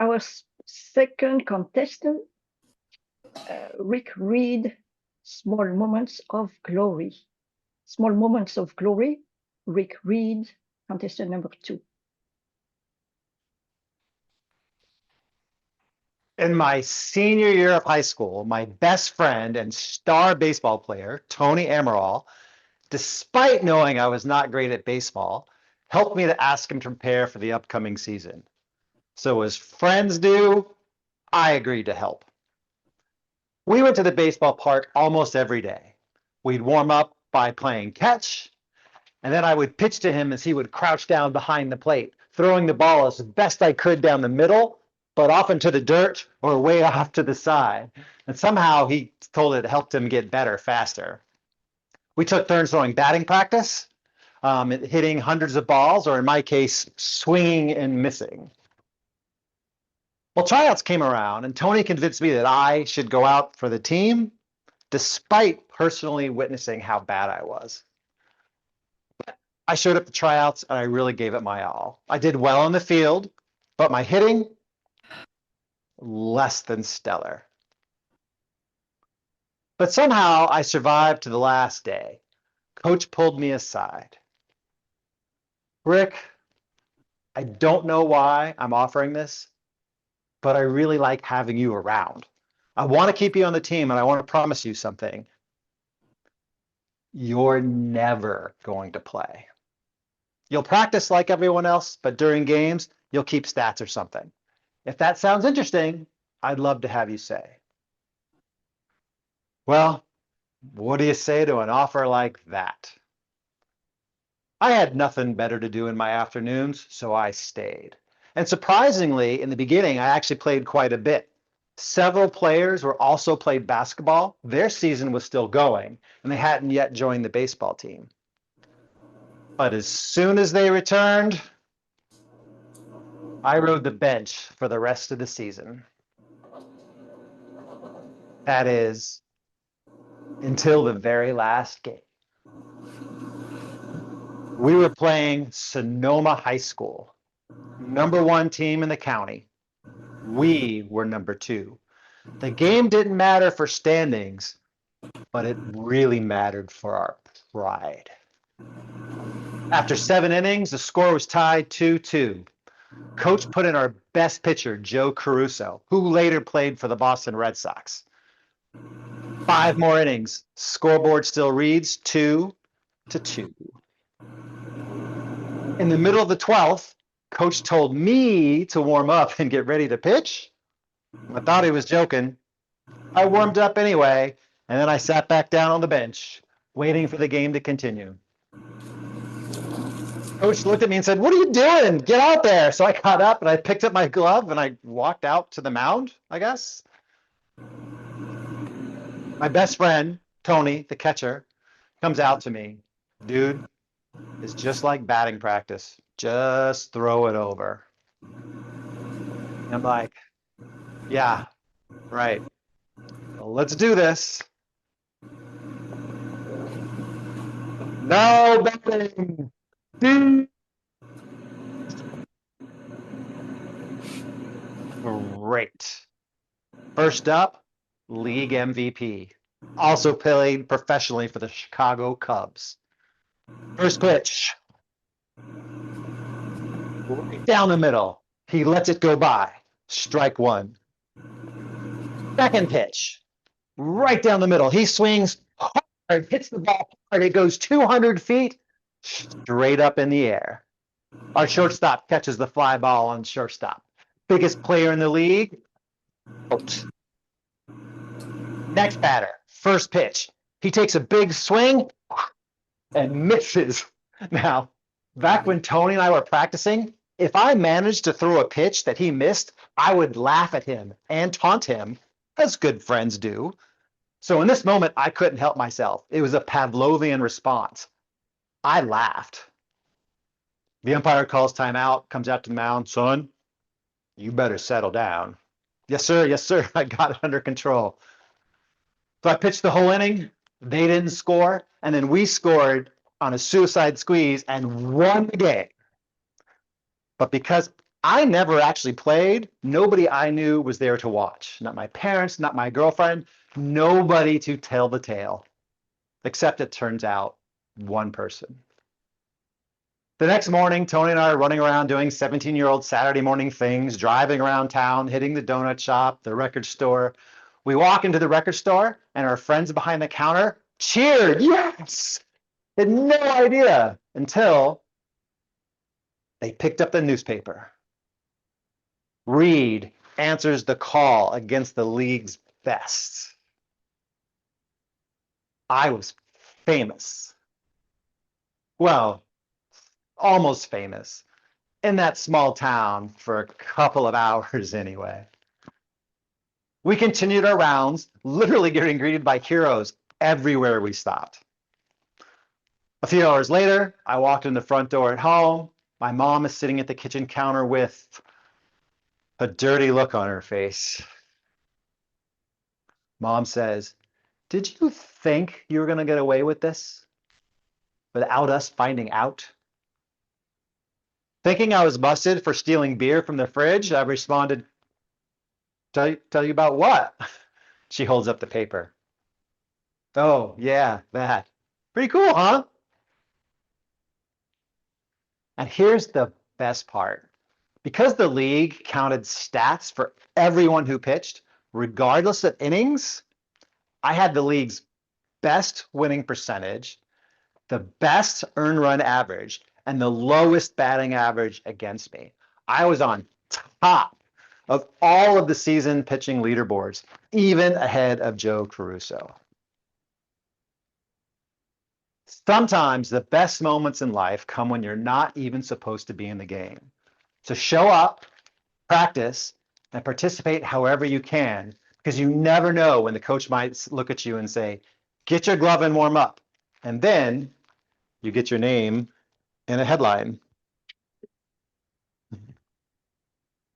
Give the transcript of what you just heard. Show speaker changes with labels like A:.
A: Our second contestant, Rick Reed, Small Moments of Glory. Small Moments of Glory, Rick Reed, contestant number 2.
B: In my senior year of high school, my best friend and star baseball player, Tony Amaral, despite knowing I was not great at baseball, helped me to ask him to prepare for the upcoming season. So as friends do, I agreed to help. We went to the baseball park almost every day. We'd warm up by playing catch, and then I would pitch to him as he would crouch down behind the plate, throwing the ball as best I could down the middle, but often to the dirt or way off to the side. And somehow he told it helped him get better faster. We took turns throwing batting practice, hitting hundreds of balls, or in my case, swinging and missing. Well, tryouts came around, and Tony convinced me that I should go out for the team, despite personally witnessing how bad I was. I showed up to tryouts, and I really gave it my all. I did well on the field, but my hitting, less than stellar. But somehow I survived to the last day. Coach pulled me aside. Rick, I don't know why I'm offering this, but I really like having you around. I want to keep you on the team, and I want to promise you something. You're never going to play. You'll practice like everyone else, but during games, you'll keep stats or something. If that sounds interesting, I'd love to have you say. Well, what do you say to an offer like that? I had nothing better to do in my afternoons, so I stayed. And surprisingly, in the beginning, I actually played quite a bit. Several players were also played basketball. Their season was still going, and they hadn't yet joined the baseball team. But as soon as they returned, I rode the bench for the rest of the season. That is, until the very last game. We were playing Sonoma High School, #1 team in the county. We were #2. The game didn't matter for standings, but it really mattered for our pride. After 7 innings, the score was tied 2-2. Coach put in our best pitcher, Joe Caruso, who later played for the Boston Red Sox. 5 more innings. Scoreboard still reads 2-2. In the middle of the 12th, Coach told me to warm up and get ready to pitch. I thought he was joking. I warmed up anyway, and then I sat back down on the bench, waiting for the game to continue. Coach looked at me and said, "What are you doing? Get out there." So I got up and I picked up my glove and I walked out to the mound, I guess. My best friend, Tony, the catcher, comes out to me. "Dude, it's just like batting practice. Just throw it over." And I'm like, "Yeah, right. Well, let's do this." No batting. Great. First up, league MVP. Also played professionally for the Chicago Cubs. First pitch. Right down the middle. He lets it go by. Strike 1. Second pitch. Right down the middle. He swings hard, hits the ball hard. It goes 200 feet straight up in the air. Our shortstop catches the fly ball on shortstop. Biggest player in the league, out. Next batter, first pitch. He takes a big swing and misses. Now, back when Tony and I were practicing, if I managed to throw a pitch that he missed, I would laugh at him and taunt him, as good friends do. So in this moment, I couldn't help myself. It was a Pavlovian response. I laughed. The umpire calls timeout, comes out to the mound. "Son, you better settle down." "Yes, sir. Yes, sir." I got it under control. So I pitched the whole inning. They didn't score. And then we scored on a suicide squeeze and won the game. But because I never actually played. Nobody I knew was there to watch. Not my parents, not my girlfriend, nobody to tell the tale, except it turns out one person. The next morning, Tony and I are running around doing 17-year-old Saturday morning things, driving around town, hitting the donut shop, the record store. We walk into the record store and our friends behind the counter cheered. Yes! Had no idea until they picked up the newspaper. Reed answers the call against the league's best. I was famous. Well, almost famous in that small town for a couple of hours anyway. We continued our rounds, literally getting greeted by heroes everywhere we stopped. A few hours later, I walked in the front door at home. My mom is sitting at the kitchen counter with a dirty look on her face. Mom says, "Did you think you were going to get away with this without us finding out?" Thinking I was busted for stealing beer from the fridge, I responded, Tell you about what?" She holds up the paper. "Oh, yeah, that. Pretty cool, huh?" And here's the best part. Because the league counted stats for everyone who pitched, regardless of innings, I had the league's best winning percentage, the best earned run average, and the lowest batting average against me. I was on top of all of the season pitching leaderboards, even ahead of Joe Caruso. Sometimes the best moments in life come when you're not even supposed to be in the game. So show up, practice, and participate however you can, because you never know when the coach might look at you and say, "Get your glove and warm up." And then you get your name in a headline.